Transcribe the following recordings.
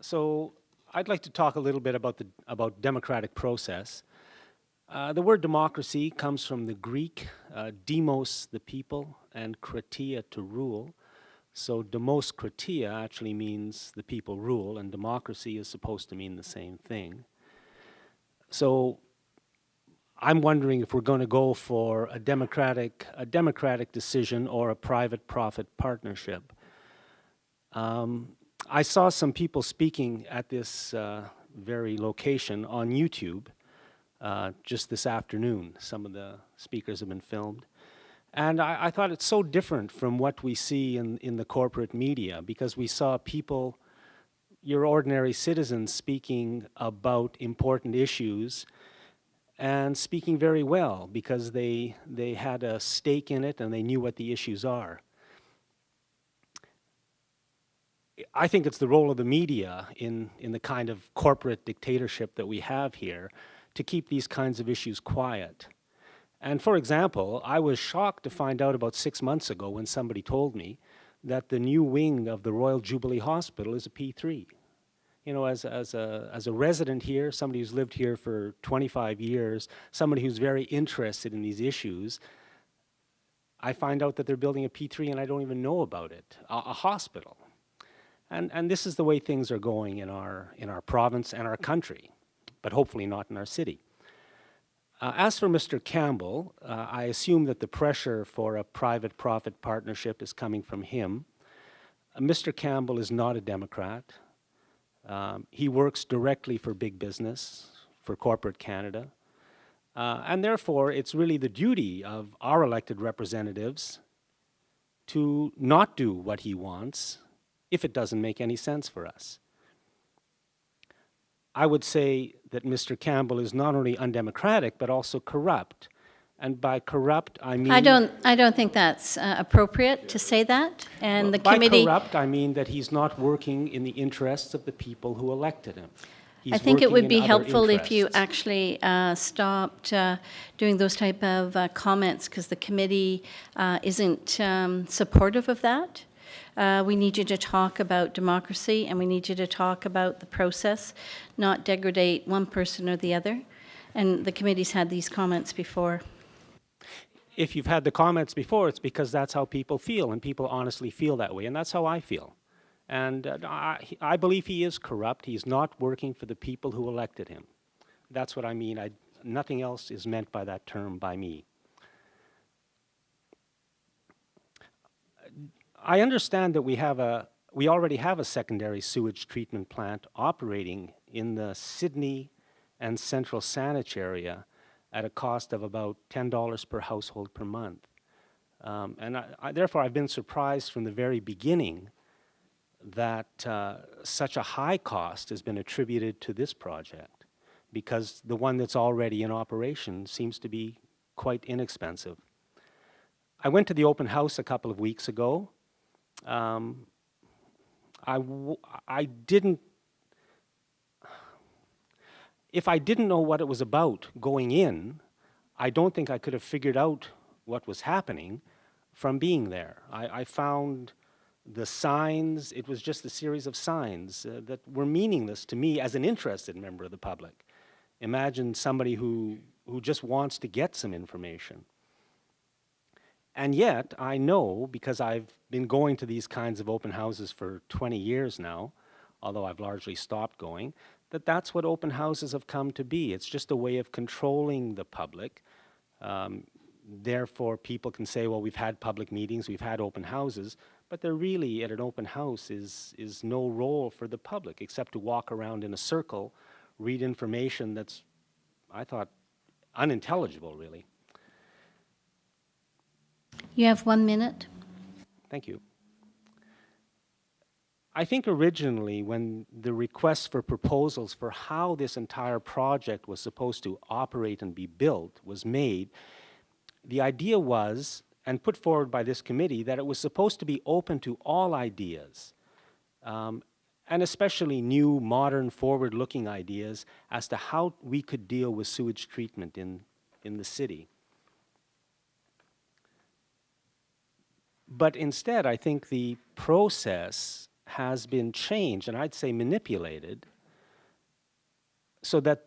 So I'd like to talk a little bit about democratic process. The word democracy comes from the Greek, demos, the people, and kratia, to rule. So demos kratia actually means the people rule, and democracy is supposed to mean the same thing. So I'm wondering if we're going to go for a democratic decision or a private-profit partnership. I saw some people speaking at this very location on YouTube just this afternoon. Some of the speakers have been filmed. And I thought it's so different from what we see in the corporate media, because we saw people, your ordinary citizens, speaking about important issues and speaking very well because they had a stake in it and they knew what the issues are. I think it's the role of the media in the kind of corporate dictatorship that we have here to keep these kinds of issues quiet. And for example, I was shocked to find out about 6 months ago when somebody told me that the new wing of the Royal Jubilee Hospital is a P3. You know, as a resident here, somebody who's lived here for 25 years, somebody who's very interested in these issues, I find out that they're building a P3 and I don't even know about it, a hospital. And this is the way things are going in our province and our country, but hopefully not in our city. As for Mr. Campbell, I assume that the pressure for a private-profit partnership is coming from him. Mr. Campbell is not a Democrat. He works directly for big business, for corporate Canada. And therefore, it's really the duty of our elected representatives to not do what he wants if it doesn't make any sense for us. I would say that Mr. Campbell is not only undemocratic, but also corrupt. And by corrupt, I mean... I don't think that's appropriate to say that. And well, the committee... By corrupt, I mean that he's not working in the interests of the people who elected him. He's I think it would be helpful interests. if you actually stopped doing those type of comments, because the committee isn't supportive of that. We need you to talk about democracy, and we need you to talk about the process, not degrade one person or the other. And the committee's had these comments before. If you've had the comments before, it's because that's how people feel, and people honestly feel that way, and that's how I feel. And I believe he is corrupt. He's not working for the people who elected him. That's what I mean. Nothing else is meant by that term by me. I understand that we already have a secondary sewage treatment plant operating in the Sydney and Central Saanich area at a cost of about $10 per household per month. And therefore, I've been surprised from the very beginning that such a high cost has been attributed to this project, because the one that's already in operation seems to be quite inexpensive. I went to the open house a couple of weeks ago. If I didn't know what it was about going in, I don't think I could have figured out what was happening from being there. I found the signs, it was just a series of signs that were meaningless to me as an interested member of the public. Imagine somebody who just wants to get some information. And yet, I know, because I've been going to these kinds of open houses for 20 years now, although I've largely stopped going, that that's what open houses have come to be. It's just a way of controlling the public. Therefore, people can say, well, we've had public meetings, we've had open houses, but there really, at an open house, is no role for the public except to walk around in a circle, read information that's, I thought, unintelligible, really. You have 1 minute. Thank you. I think originally when the request for proposals for how this entire project was supposed to operate and be built was made, the idea was, and put forward by this committee, that it was supposed to be open to all ideas, and especially new, modern, forward-looking ideas as to how we could deal with sewage treatment in the city. But instead, I think the process has been changed, and I'd say manipulated, so that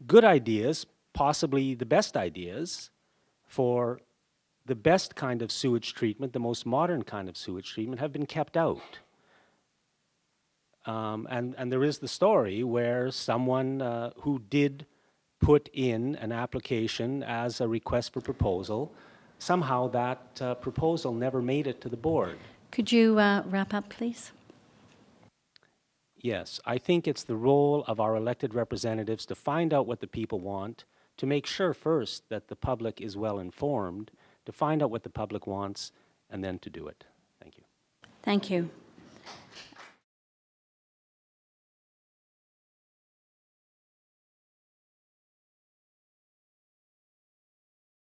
good ideas, possibly the best ideas, for the best kind of sewage treatment, the most modern kind of sewage treatment, have been kept out. And there is the story where someone who did put in an application as a request for proposal, somehow that proposal never made it to the board. Could you wrap up, please? Yes, I think it's the role of our elected representatives to find out what the people want, to make sure first that the public is well informed, to find out what the public wants, and then to do it. Thank you. Thank you.